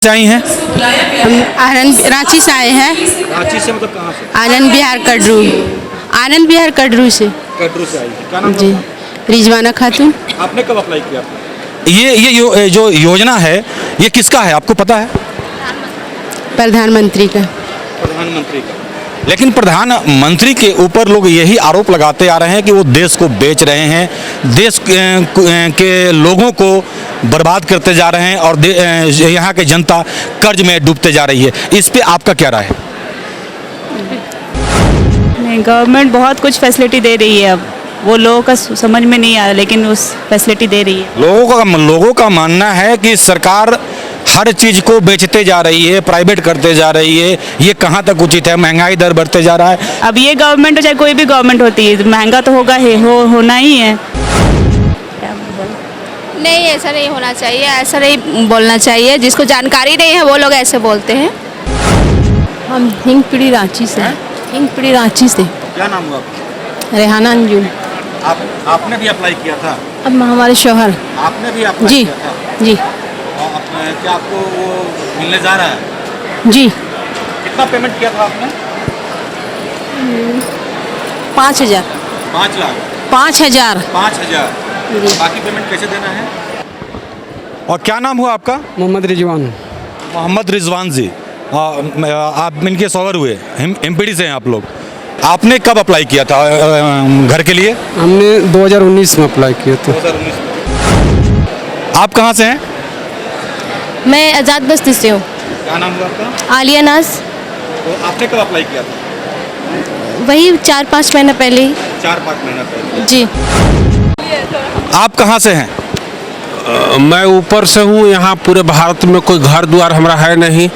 आई हैं? हम आनंद रांची से आए हैं। रांची से मतलब कहाँ से? आनंद विहार कटरू। आनंद विहार कटरू से। कटरू से आई हैं। क्या नाम जी, है? रिजवाना खातून। आपने कब अप्लाई किया? ये जो योजना है ये किसका है आपको पता है? प्रधानमंत्री का। प्रधानमंत्री का। लेकिन प्रधानमंत्री के ऊपर लोग यही आरोप लगाते आ रहे हैं कि वो देश को बेच रहे हैं, देश के लोगों को बर्बाद करते जा रहे हैं और यहाँ के जनता कर्ज में डूबते जा रही है। इस पे आपका क्या राय है? नहीं, गवर्नमेंट बहुत कुछ फैसिलिटी दे रही है। अब वो लोगों का समझ में नहीं आ रहा, लेकिन उस फैसिलिटी दे रही है। लोगों का मानना है कि सरकार हर चीज़ को बेचते जा रही है, प्राइवेट करते जा रही है। ये कहाँ तक उचित है? महंगाई दर बढ़ते जा रहा है। अब ये गवर्नमेंट हो चाहे कोई भी गवर्नमेंट होती है, महंगा तो होगा ही, होना ही है। नहीं, ऐसा नहीं होना चाहिए, ऐसा नहीं बोलना चाहिए। जिसको जानकारी नहीं है वो लोग ऐसे बोलते हैं। हम हिंगपीढ़ी रांची से। हिंगपीढ़ी रांची से। क्या नाम हुआ आपका? रेहाना अंजुम। आपने भी अप्लाई किया था? अब हमारे शौहर। आपने भी अप्लाई जी किया था? जी क्या आपको वो मिलने जा रहा है? जी। कितना पेमेंट किया था आपने? 5,000। 5 लाख। 5,000। 5,000। बाकी पेमेंट कैसे देना है? और क्या नाम हुआ आपका? मोहम्मद रिजवान। मोहम्मद रिजवान जी, आप इनके सौवर हुए, एमपीडी से हैं आप लोग। आपने कब अप्लाई किया था घर के लिए? हमने 2019 में अप्लाई किया था। 2019। आप कहाँ से हैं? मैं आज़ाद बस्ती से हूँ। क्या नाम हुआ आपका? आलिया नाज। तो आपने कब अप्लाई किया था? वही 4-5 महीना पहले ही। 4-5 महीना पहले। जी। आप कहाँ से हैं? मैं ऊपर से हूँ। यहाँ पूरे भारत में कोई घर द्वार हमारा है नहीं।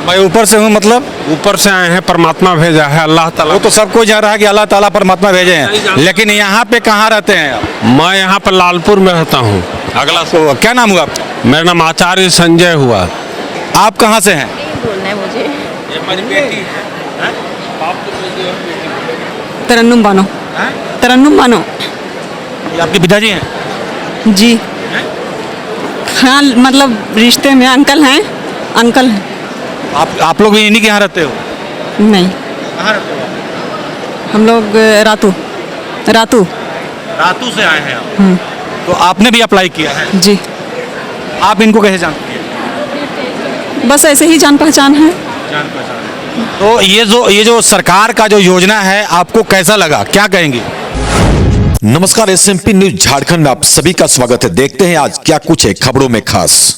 मैं ऊपर से हूँ मतलब? ऊपर से आए हैं, परमात्मा भेजा है, अल्लाह ताला। वो तो सबको जा रहा है कि अल्लाह ताला परमात्मा भेजे हैं, लेकिन यहाँ पे कहाँ रहते हैं आप? मैं यहाँ पर लालपुर में रहता हूँ। अगला तो क्या नाम हुआ आपका? मेरा नाम आचार्य संजय हुआ। आप कहाँ से हैं? बोलना है मुझे। ये हमारी बेटी है। तरन्नुम बानो। तरन्नुम बानो। ये आपके पिताजी हैं? जी हाँ, मतलब रिश्ते में अंकल हैं। अंकल हैं। आप लोग इन्हीं के यहाँ रहते हो? नहीं, कहाँ रहते हो आप? हम लोग रातू। रातू से आए हैं आप? तो आपने भी अप्लाई किया है? जी। आप इनको कैसे जानते हैं? बस ऐसे ही जान पहचान है। जान पहचान। तो ये जो सरकार का जो योजना है आपको कैसा लगा, क्या कहेंगे? नमस्कार, एसएमपी न्यूज झारखंड में आप सभी का स्वागत है। देखते हैं आज क्या कुछ है खबरों में खास।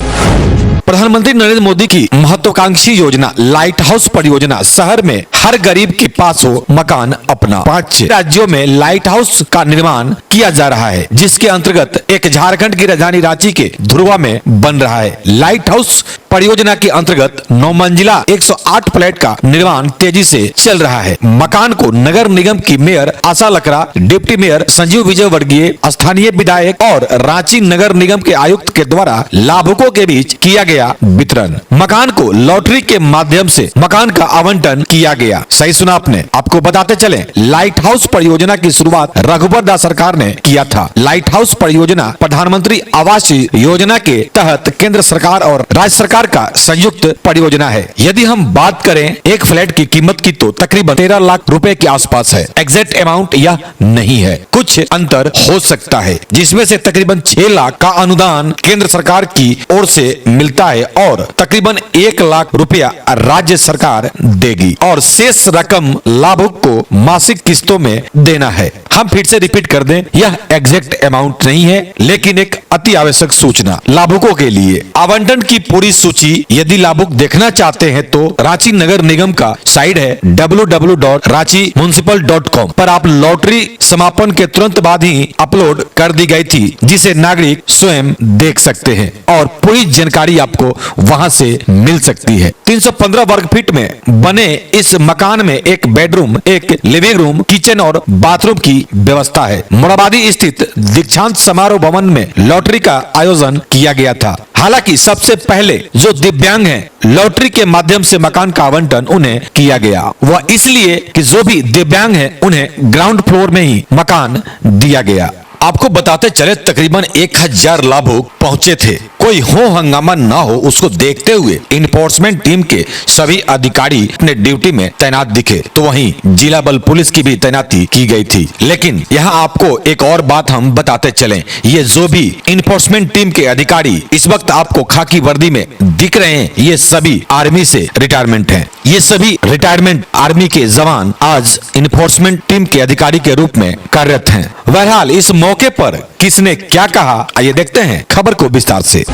प्रधानमंत्री नरेंद्र मोदी की महत्वाकांक्षी योजना लाइट हाउस परियोजना, शहर में हर गरीब के पास हो मकान अपना। 5 राज्यों में लाइट हाउस का निर्माण किया जा रहा है, जिसके अंतर्गत एक झारखंड की राजधानी रांची के धुरवा में बन रहा है। लाइट हाउस परियोजना के अंतर्गत 9 मंजिला 108 फ्लैट का निर्माण तेजी से चल रहा है। मकान को नगर निगम की mayor Asha Lakra, deputy mayor Sanjeev विजय वर्गीय, स्थानीय विधायक और रांची नगर निगम के आयुक्त के द्वारा लाभुकों के बीच किया गया वितरण। मकान को लॉटरी के माध्यम से मकान का आवंटन किया गया। सही सुना आपने। आपको बताते चले, लाइट हाउस परियोजना की शुरुआत रघुवर दास सरकार ने किया था। लाइट हाउस परियोजना प्रधानमंत्री आवास योजना के तहत केंद्र सरकार और राज्य सरकार का संयुक्त परियोजना है। यदि हम बात करें एक फ्लैट की कीमत की, तो तकरीबन 13 लाख रुपए के आसपास है। एग्जैक्ट अमाउंट यह नहीं है, कुछ अंतर हो सकता है, जिसमें से तकरीबन 6 लाख का अनुदान केंद्र सरकार की ओर से मिलता है और तकरीबन 1 लाख रुपया राज्य सरकार देगी और शेष रकम लाभुक को मासिक किस्तों में देना है। हम फिर से रिपीट कर दें, यह एग्जैक्ट अमाउंट नहीं है, लेकिन एक अति आवश्यक सूचना लाभुकों के लिए। आवंटन की पूरी सूची यदि लाभुक देखना चाहते हैं तो रांची नगर निगम का साइट है www.ranchimunicipal.com पर आप लॉटरी समापन के तुरंत बाद ही अपलोड कर दी गई थी, जिसे नागरिक स्वयं देख सकते हैं और पूरी जानकारी आपको वहां से मिल सकती है। 315 वर्ग फीट में बने इस मकान में एक बेडरूम, एक लिविंग रूम, किचन और बाथरूम की व्यवस्था है। मोराबादी स्थित दीक्षांत समारोह भवन में लॉटरी का आयोजन किया गया था। हालांकि सबसे पहले जो दिव्यांग हैं, लॉटरी के माध्यम से मकान का आवंटन उन्हें किया गया। वह इसलिए कि जो भी दिव्यांग हैं उन्हें ग्राउंड फ्लोर में ही मकान दिया गया। आपको बताते चले तकरीबन 1000 लाभुक पहुंचे थे। कोई हो हंगामा ना हो उसको देखते हुए इन्फोर्समेंट टीम के सभी अधिकारी अपने ड्यूटी में तैनात दिखे, तो वहीं जिला बल पुलिस की भी तैनाती की गई थी। लेकिन यहाँ आपको एक और बात हम बताते चलें, ये जो भी इन्फोर्समेंट टीम के अधिकारी इस वक्त आपको खाकी वर्दी में दिख रहे हैं, ये सभी आर्मी से रिटायरमेंट हैं। ये सभी रिटायरमेंट आर्मी के जवान आज इन्फोर्समेंट टीम के अधिकारी के रूप में कार्यरत हैं। बहरहाल इस मौके पर किसने क्या कहा, आइए देखते हैं खबर को विस्तार से।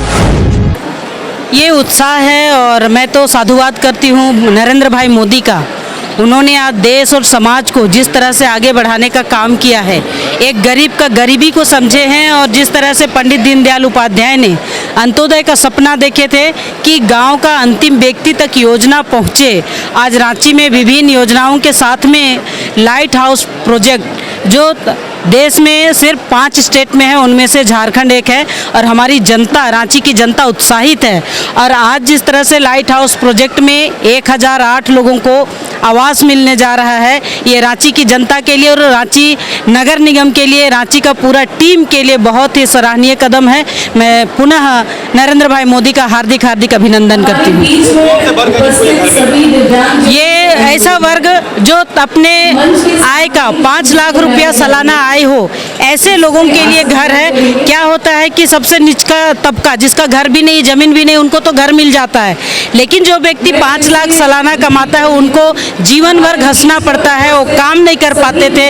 ये उत्साह है और मैं तो साधुवाद करती हूँ नरेंद्र भाई मोदी का। उन्होंने आज देश और समाज को जिस तरह से आगे बढ़ाने का काम किया है, एक गरीब का गरीबी को समझे हैं, और जिस तरह से पंडित दीनदयाल उपाध्याय ने अंत्योदय का सपना देखे थे कि गांव का अंतिम व्यक्ति तक योजना पहुंचे। आज रांची में विभिन्न योजनाओं के साथ में लाइट हाउस प्रोजेक्ट जो देश में सिर्फ 5 स्टेट में है, उनमें से झारखंड एक है, और हमारी जनता, रांची की जनता उत्साहित है। और आज जिस तरह से लाइट हाउस प्रोजेक्ट में 1008 लोगों को आवास मिलने जा रहा है, ये रांची की जनता के लिए और रांची नगर निगम के लिए, रांची का पूरा टीम के लिए बहुत ही सराहनीय कदम है। मैं पुनः नरेंद्र भाई मोदी का हार्दिक हार्दिक अभिनंदन करती हूँ। ये ऐसा वर्ग जो अपने आय का 5 लाख रुपया सालाना आय हो, ऐसे लोगों के लिए घर है। क्या होता है कि सबसे निचला तबका, जिसका घर भी नहीं, जमीन भी नहीं, उनको तो घर मिल जाता है, लेकिन जो व्यक्ति 5 लाख सालाना कमाता है उनको जीवन भर घसना पड़ता है। वो काम नहीं कर पाते थे,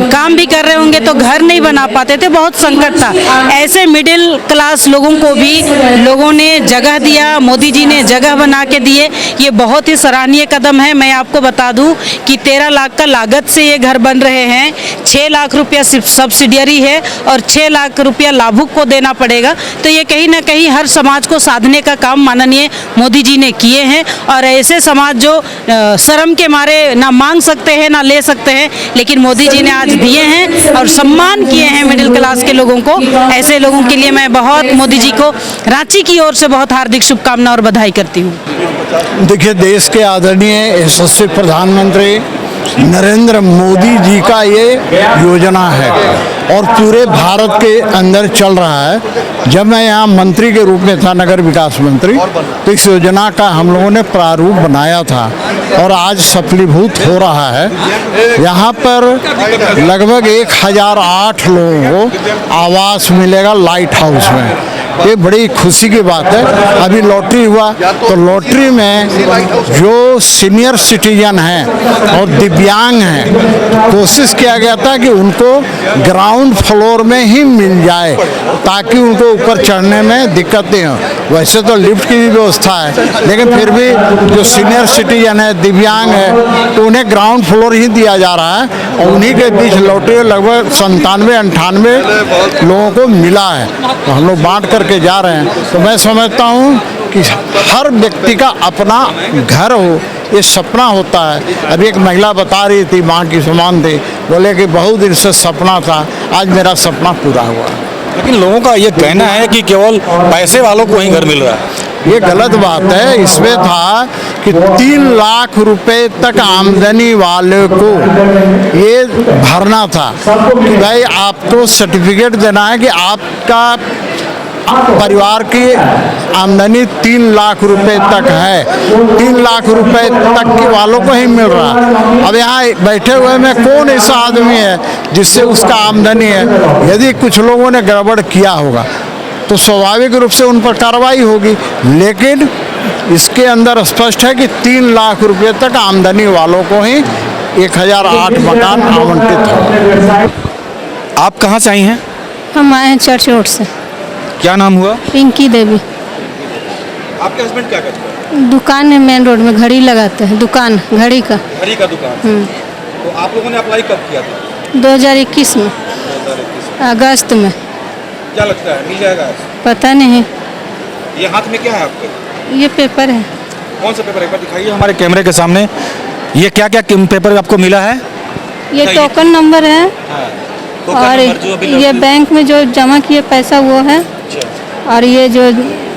काम भी कर रहे होंगे तो घर नहीं बना पाते थे, बहुत संकट था। ऐसे मिडिल क्लास लोगों को भी लोगों ने जगह दिया, मोदी जी ने जगह बना के दिए। ये बहुत ही सराहनीय कदम है। मैं आपको बता दूं कि 13 लाख का लागत से ये घर बन रहे हैं। 6 लाख रुपया सिर्फ सब्सिडियरी है और 6 लाख रुपया लाभुक को देना पड़ेगा। तो ये कहीं ना कहीं हर समाज को साधने का काम माननीय मोदी जी ने किए हैं। और ऐसे समाज जो शर्म के मारे ना मांग सकते हैं ना ले सकते हैं, लेकिन मोदी जी ने आज दिए हैं और सम्मान किए हैं मिडिल क्लास के लोगों को। ऐसे लोगों के लिए मैं बहुत मोदी जी को रांची की ओर से बहुत हार्दिक शुभकामना और बधाई करती हूँ। देखिए, देश के आदरणीय यशस्वी प्रधानमंत्री नरेंद्र मोदी जी का ये योजना है और पूरे भारत के अंदर चल रहा है। जब मैं यहाँ मंत्री के रूप में था, नगर विकास मंत्री, तो इस योजना का हम लोगों ने प्रारूप बनाया था और आज सफलीभूत हो रहा है। यहाँ पर लगभग 1008 लोगों को आवास मिलेगा लाइट हाउस में। ये बड़ी खुशी की बात है। अभी लॉटरी हुआ तो लॉटरी में जो सीनियर सिटीजन हैं और दिव्यांग हैं, कोशिश किया गया था कि उनको ग्राउंड फ्लोर में ही मिल जाए ताकि उनको ऊपर चढ़ने में दिक्कत नहीं हो। वैसे तो लिफ्ट की भी व्यवस्था है, लेकिन फिर भी जो सीनियर सिटीजन है, दिव्यांग है, तो उन्हें ग्राउंड फ्लोर ही दिया जा रहा है। और उन्हीं के बीच लॉटरी लगभग 97-98 लोगों को मिला है, तो हम लोग बांट करके जा रहे हैं। तो मैं समझता हूँ कि हर व्यक्ति का अपना घर हो, ये सपना होता है। अभी एक महिला बता रही थी, माँ की समान थी, बोले कि बहुत दिन से सपना था, आज मेरा सपना पूरा हुआ। लेकिन लोगों का ये कहना है कि केवल पैसे वालों को ही घर मिल रहा है। ये गलत बात है। इसमें था कि 3 लाख रुपए तक आमदनी वाले को ये भरना था कि भाई आपको सर्टिफिकेट देना है कि आपका परिवार की आमदनी 3 लाख रुपए तक है। 3 लाख रुपए तक के वालों को ही मिल रहा है। अब यहाँ बैठे हुए में कौन ऐसा आदमी है जिससे उसका आमदनी है? यदि कुछ लोगों ने गड़बड़ किया होगा तो स्वाभाविक रूप से उन पर कार्रवाई होगी, लेकिन इसके अंदर स्पष्ट है कि 3 लाख रुपए तक आमदनी वालों को ही 1008 मकान आवंटित हो। आप कहाँ से आई हैं? हम आए हैं चर्च रोड से। क्या नाम हुआ? पिंकी देवी। आपके हस्बैंड क्या करते हैं? दुकान है, मेन रोड में घड़ी लगाते हैं, दुकान घड़ी का। घड़ी का दुकान। तो आप लोगों ने अप्लाई कब किया था? 2021 में, अगस्त में। क्या लगता है मिल जाएगा? पता नहीं। ये हाथ में क्या है आपके? ये पेपर है। कौन सा पेपर? एक बार दिखाइए हमारे कैमरे के सामने। ये क्या क्या पेपर आपको मिला है? ये टोकन नंबर है और ये बैंक में जो जमा किए पैसा वो है, और ये जो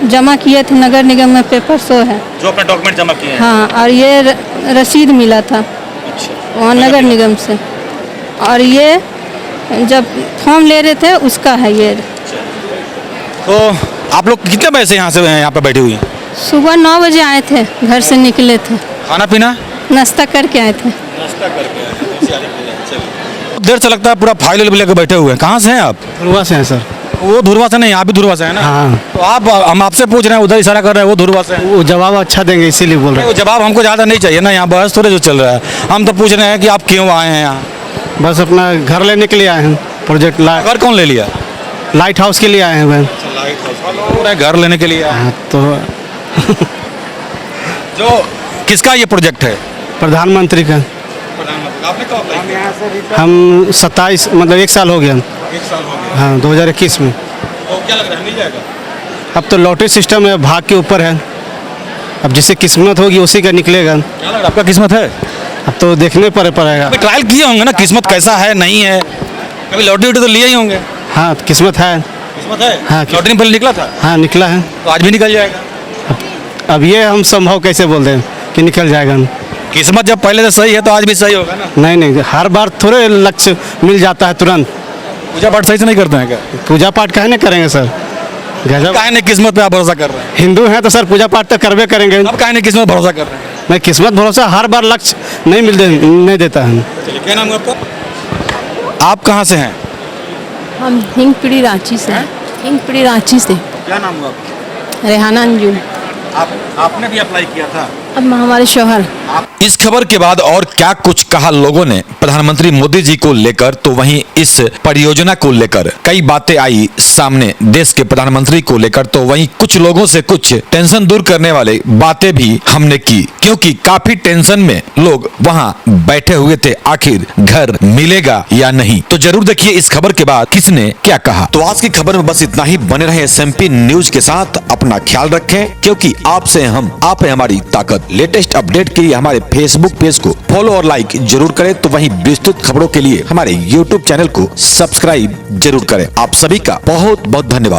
जमा किए थे नगर निगम में पेपर सो है, जो अपने डॉक्यूमेंट जमा किए हैं। हाँ, और ये रसीद मिला था वहाँ नगर निगम से। और ये जब फॉर्म ले रहे थे उसका है ये। तो आप लोग कितने बजे से यहाँ से यहाँ पे बैठी हुई हैं? सुबह 9 बजे आए थे, घर से निकले थे, खाना पीना नाश्ता करके आए थे। देर से लगता है पूरा फाइल लेकर बैठे हुए हैं। कहाँ से हैं आप? धुरवा से हैं सर। वो धुरवा से नहीं, आप भी धुरवा से है ना? हाँ। तो आप हम आपसे पूछ रहे हैं, उधर इशारा कर रहे हैं, वो धुरवा से हैं। वो जवाब अच्छा देंगे इसीलिए बोल रहे वो जवाब हमको ज़्यादा नहीं चाहिए ना, यहाँ बहस थोड़े जो चल रहा है। हम तो पूछ रहे हैं कि आप क्यों आए हैं यहाँ? हैं। बस अपना घर लेने के लिए आए हैं, प्रोजेक्ट घर कौन ले लिया? लाइट हाउस के लिए आए हैं वह। पूरा घर लेने के लिए आए। हाँ, तो जो किसका ये प्रोजेक्ट है? प्रधानमंत्री का। आपने कब अप्लाई किया? हम 27 मतलब 1 साल हो गया। 1 साल हो गया। हाँ 2021 में। तो क्या लग रहा है मिल जाएगा? अब तो लॉटरी सिस्टम है, भाग के ऊपर है। अब जिससे किस्मत होगी उसी का निकलेगा। क्या लग रहा है आपका किस्मत है? अब तो देखने पर पड़ेगा। अभी ट्रायल किए होंगे ना, किस्मत कैसा है नहीं है? कभी लॉटरी तो लिए ही होंगे। हाँ किस्मत है। किस्मत है? हाँ, लॉटरी में पहले निकला था हाँ निकला है। तो आज भी निकल जाएगा। अब ये हम संभव कैसे बोल दें कि निकल जाएगा। किस्मत जब पहले से सही है तो आज भी सही होगा ना। नहीं, हर बार थोड़े लक्ष्य मिल जाता है तुरंत। पूजा पाठ सही से नहीं करते हैं क्या? पूजा पाठ काहे नहीं करेंगे सर? गजब। काहे नहीं किस्मत पे आप भरोसा कर रहे हैं? हिंदू हैं तो सर पूजा पाठ तो करवे करेंगे। अब काहे नहीं किस्मत भरोसा कर रहे हैं? मैं किस्मत भरोसा हर बार लक्ष्य नहीं देता है। चलिए, क्या नाम है आपका? आप कहाँ से हैं? हम हिंगपीढ़ी रांची से। हिंगपीढ़ी रांची से। क्या नाम हुआ आपका? रेहाना अंजुम। आपने भी अप्लाई किया था? अब हमारे शौहर। इस खबर के बाद और क्या कुछ कहा लोगों ने प्रधानमंत्री मोदी जी को लेकर, तो वहीं इस परियोजना को लेकर कई बातें आई सामने देश के प्रधानमंत्री को लेकर। तो वहीं कुछ लोगों से कुछ टेंशन दूर करने वाले बातें भी हमने की, क्योंकि काफी टेंशन में लोग वहां बैठे हुए थे, आखिर घर मिलेगा या नहीं। तो जरूर देखिए इस खबर के बाद किसने क्या कहा। तो आज की खबर में बस इतना ही। बने रहे SMP न्यूज के साथ, अपना ख्याल रखें, क्योंकि आपसे हम, आप है हमारी ताकत। लेटेस्ट अपडेट के लिए हमारे फेसबुक पेज को फॉलो और लाइक जरूर करें। तो वहीं विस्तृत खबरों के लिए हमारे YouTube चैनल को सब्सक्राइब जरूर करें। आप सभी का बहुत बहुत धन्यवाद।